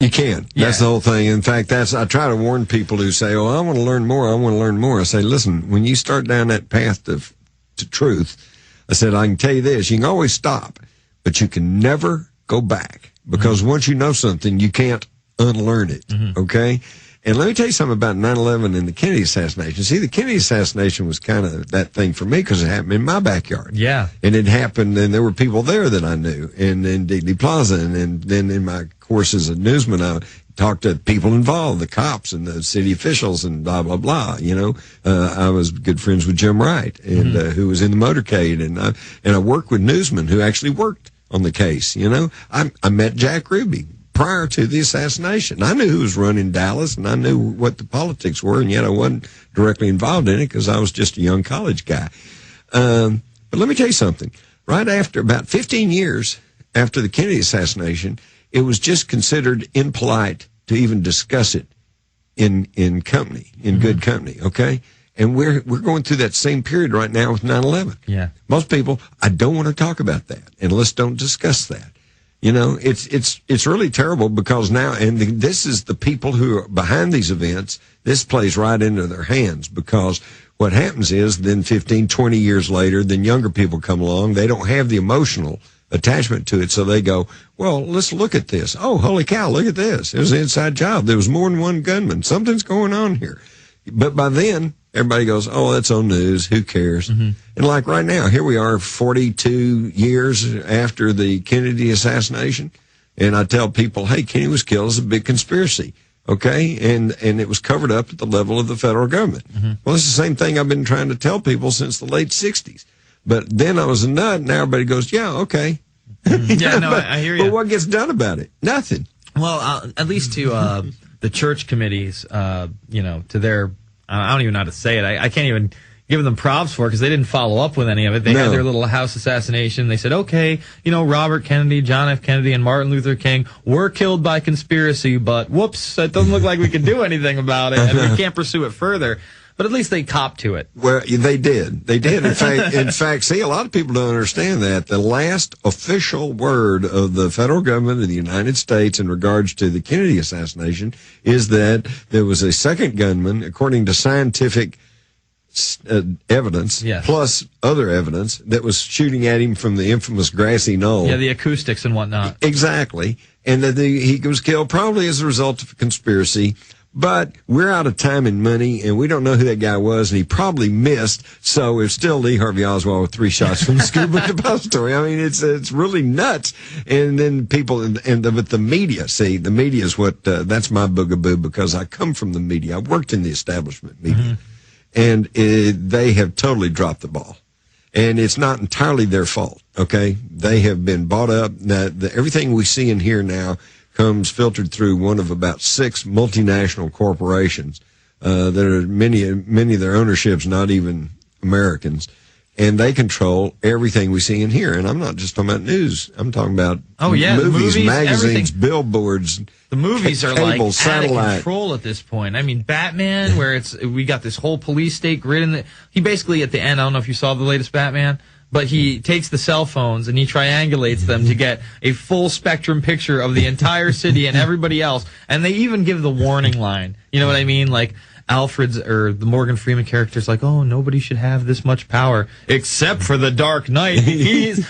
You can. Yeah. That's the whole thing. In fact, I try to warn people who say, "Oh, I want to learn more. I want to learn more." I say, "Listen, when you start down that path to truth," I said, "I can tell you this: you can always stop, but you can never go back because once you know something, you can't unlearn it." Okay. And let me tell you something about 9/11 and the Kennedy assassination. See, the Kennedy assassination was kind of that thing for me because it happened in my backyard. Yeah. And it happened, and there were people there that I knew, and in Dealey Plaza. And then in my course as a newsman, I talked to people involved, the cops and the city officials and blah, blah, blah. I was good friends with Jim Wright, and who was in the motorcade. And I worked with newsmen who actually worked on the case. I met Jack Ruby prior to the assassination. I knew who was running Dallas, and I knew what the politics were, and yet I wasn't directly involved in it because I was just a young college guy. But let me tell you something. Right after, about 15 years after the Kennedy assassination, it was just considered impolite to even discuss it in company, in good company, okay? And we're going through that same period right now with 9/11. Yeah. Most people, I don't want to talk about that, and let's don't discuss that. It's really terrible because now, and this is the people who are behind these events, this plays right into their hands because what happens is then 15, 20 years later, then younger people come along. They don't have the emotional attachment to it. So they go, well, let's look at this. Oh, holy cow, look at this. It was an inside job. There was more than one gunman. Something's going on here. But by then, everybody goes, oh, that's on news. Who cares? And like right now, here we are 42 years after the Kennedy assassination. And I tell people, hey, Kennedy was killed as a big conspiracy. Okay. And it was covered up at the level of the federal government. Well, it's the same thing I've been trying to tell people since the late 60s. But then I was a nut, and now everybody goes, yeah, okay. Yeah, no, I hear you. But what gets done about it? Nothing. Well, at least to the church committees, to their, I don't even know how to say it. I can't even give them props for it because they didn't follow up with any of it. They had their little house assassination. They said, okay, Robert Kennedy, John F. Kennedy, and Martin Luther King were killed by conspiracy, but whoops, it doesn't look like we can do anything about it, and we can't pursue it further. But at least they copped to it. Well, they did. They did. In fact, see, a lot of people don't understand that. The last official word of the federal government of the United States in regards to the Kennedy assassination is that there was a second gunman, according to scientific evidence, plus other evidence, that was shooting at him from the infamous grassy knoll. Yeah, the acoustics and whatnot. Exactly. And that he was killed probably as a result of a conspiracy. But we're out of time and money, and we don't know who that guy was, and he probably missed. So it's still Lee Harvey Oswald with 3 shots from the scuba depository. I mean, it's really nuts. And then people, but the media, see, the media is what, that's my boogaboo because I come from the media. I worked in the establishment media, and they have totally dropped the ball. And it's not entirely their fault, okay? They have been bought up. Everything we see and hear now comes filtered through one of about 6 multinational corporations that are many of their ownerships not even Americans, and they control everything we see and hear. And I'm not just talking about news. I'm talking about movies, magazines, everything. Billboards. The movies are cable, like satellite. Out of control at this point. I mean, Batman, where we got this whole police state grid he basically at the end, I don't know if you saw the latest Batman, but he takes the cell phones and he triangulates them to get a full spectrum picture of the entire city and everybody else. And they even give the warning line. You know what I mean? Like Alfred's or the Morgan Freeman character's like, oh, nobody should have this much power except for the Dark Knight.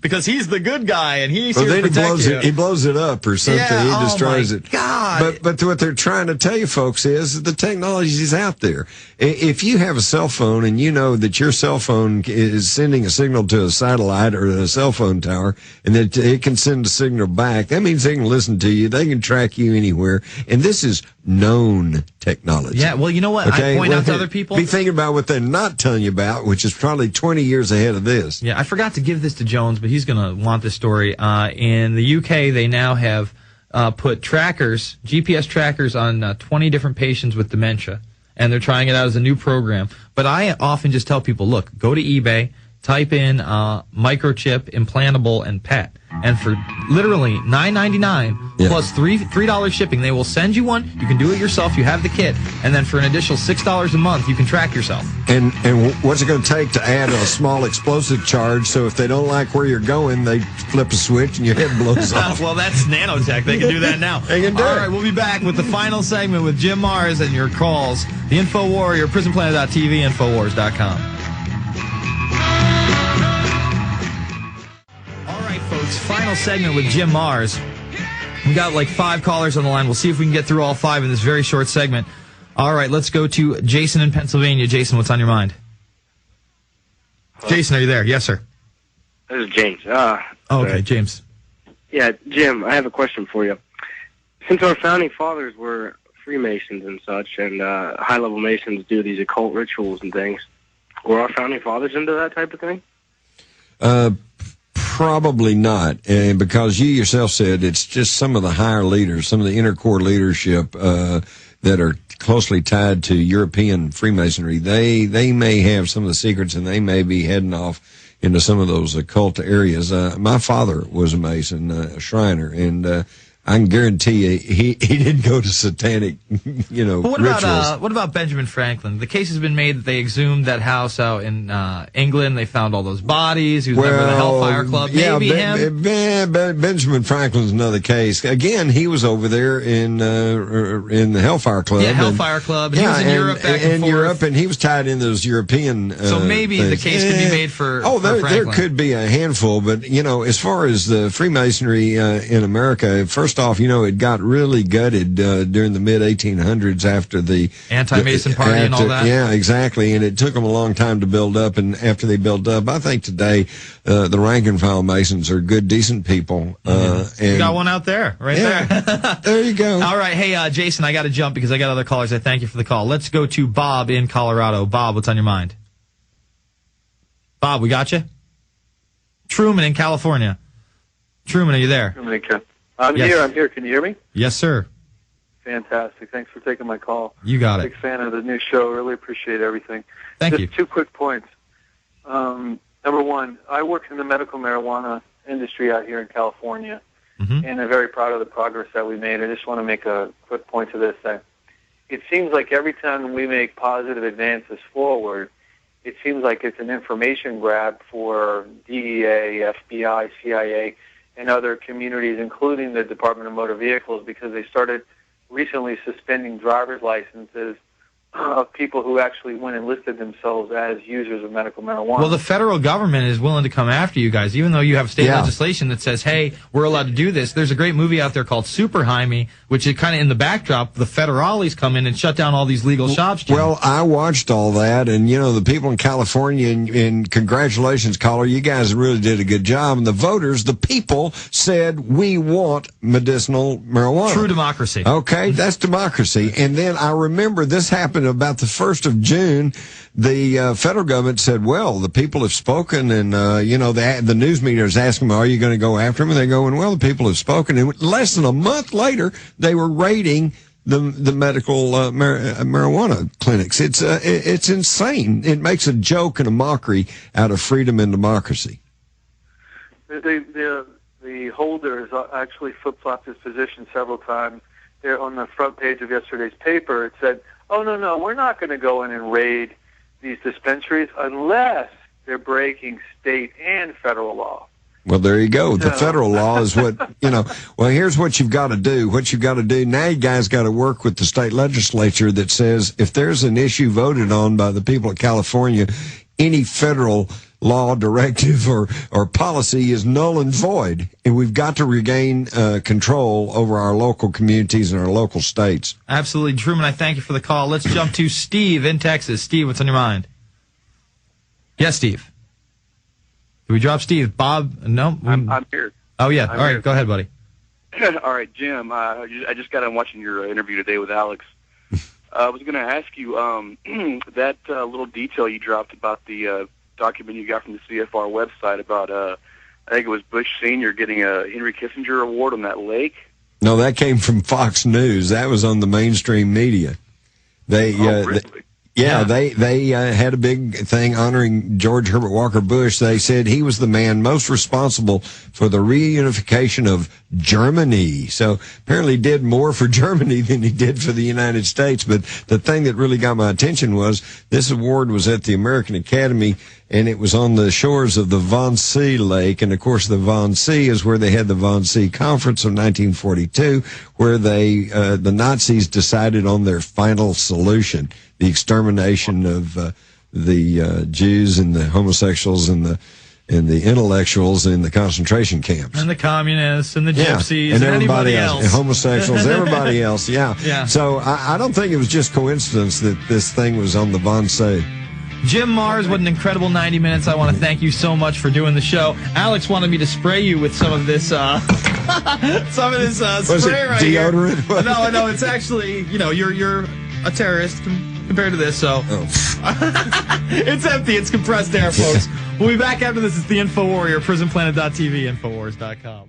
Because he's the good guy and he's here to protect you. He blows it up or something. Yeah, he destroys it. God. But what they're trying to tell you folks is the technology is out there. If you have a cell phone and you know that your cell phone is sending a signal to a satellite or a cell phone tower and that it can send a signal back, that means they can listen to you. They can track you anywhere. And this is known technology. Yeah, well, you know what? Okay? I point out to other people. Be thinking about what they're not telling you about, which is probably 20 years ahead of this. Yeah, I forgot to give this to Jones, but he's going to want this story. In the UK, they now have put GPS trackers on 20 different patients with dementia, and they're trying it out as a new program. But I often just tell people, look, go to eBay, type in microchip, implantable, and pet. And for literally $9.99 plus $3 shipping, they will send you one. You can do it yourself. You have the kit. And then for an additional $6 a month, you can track yourself. And what's it going to take to add a small explosive charge so if they don't like where you're going, they flip a switch and your head blows off? Well, that's nanotech. They can do that now. They can do it. All right, we'll be back with the final segment with Jim Mars and your calls. The Info Warrior, PrisonPlanet.tv, Infowars.com. Folks, final segment with Jim Mars. We got like 5 callers on the line. We'll see if we can get through all 5 in this very short segment. All right, let's go to Jason in Pennsylvania. Jason, what's on your mind? Jason, are you there? Yes, sir. This is James. Okay, James. Yeah, Jim, I have a question for you. Since our founding fathers were Freemasons and such, and high-level Masons do these occult rituals and things, were our founding fathers into that type of thing? Probably not, and because you yourself said it's just some of the higher leaders, some of the inner core leadership that are closely tied to European Freemasonry. They may have some of the secrets, and they may be heading off into some of those occult areas. My father was a Mason, a Shriner, and I can guarantee you he didn't go to satanic, But rituals. What about Benjamin Franklin? The case has been made that they exhumed that house out in England. They found all those bodies. He was a member of the Hellfire Club. Maybe him. Benjamin Franklin's another case. Again, he was over there in the Hellfire Club. Yeah, Hellfire Club. He was in Europe back and forth. Europe, and he was tied in those European. So maybe things. the case could be made for. There could be a handful, but as far as the Freemasonry in America, first off, it got really gutted during the mid 1800s after the anti-Mason party and all that. Yeah, exactly, and it took them a long time to build up. And after they built up, I think today the rank and file Masons are good, decent people. And you got one out there, there. There you go. All right, hey Jason, I got to jump because I got other callers. I thank you for the call. Let's go to Bob in Colorado. Bob, what's on your mind? Bob, we got you. Truman in California. Truman, are you there? I'm here. Can you hear me? Yes, sir. Fantastic. Thanks for taking my call. You got it. Big fan of the new show. Really appreciate everything. Thank you. Just 2 quick points. Number one, I work in the medical marijuana industry out here in California, and I'm very proud of the progress that we made. I just want to make a quick point to this. That it seems like every time we make positive advances forward, it seems like it's an information grab for DEA, FBI, CIA, and other communities, including the Department of Motor Vehicles, because they started recently suspending driver's licenses of people who actually went and listed themselves as users of medical marijuana. Well, the federal government is willing to come after you guys, even though you have state legislation that says, hey, we're allowed to do this. There's a great movie out there called Super Jaime, which is kind of in the backdrop. The federales come in and shut down all these legal shops. Jim. Well, I watched all that, and, the people in California, and congratulations, caller, you guys really did a good job. And the voters, the people, said, we want medicinal marijuana. True democracy. Okay, that's democracy. And then I remember this happened about the 1st of June. The federal government said, well, the people have spoken, and, the news media is asking them, are you going to go after them? And they're going, well, the people have spoken. And less than a month later, they were raiding the medical marijuana clinics. It's insane. It makes a joke and a mockery out of freedom and democracy. The holders actually flip-flopped his position several times. There on the front page of yesterday's paper, it said, oh, no, we're not going to go in and raid these dispensaries unless they're breaking state and federal law. Well, there you go. The federal law is what, well, here's what you've got to do. What you've got to do, now you guys got to work with the state legislature that says if there's an issue voted on by the people of California, any federal law, directive, or policy is null and void, and we've got to regain control over our local communities and our local states. Absolutely. Truman, I thank you for the call. Let's jump to Steve in Texas. Steve, what's on your mind? Yes, Steve. Did we drop Steve? Bob? No? I'm here. Oh, yeah. All right, go ahead, buddy. All right, Jim, I just got on watching your interview today with Alex. I was going to ask you that little detail you dropped about the document you got from the CFR website about, I think it was Bush Sr. getting a Henry Kissinger Award on that lake. No, that came from Fox News. That was on the mainstream media. Really? Yeah, they had a big thing honoring George Herbert Walker Bush. They said he was the man most responsible for the reunification of Germany. So apparently he did more for Germany than he did for the United States. But the thing that really got my attention was this award was at the American Academy, and it was on the shores of the Wannsee Lake. And, of course, the Wannsee is where they had the Wannsee Conference of 1942, where the Nazis decided on their final solution, the extermination of the Jews and the homosexuals and the intellectuals in the concentration camps. And the communists and the gypsies and everybody else. And homosexuals, everybody else, yeah. So I don't think it was just coincidence that this thing was on the Wannsee. Jim Mars, what an incredible 90 minutes. I want to thank you so much for doing the show. Alex wanted me to spray you with some of this spray right deodorant? Here. No, it's actually, you're a terrorist compared to this, so it's empty. It's compressed air, folks. We'll be back after this. It's the Info Warrior, PrisonPlanet.tv, Infowars.com.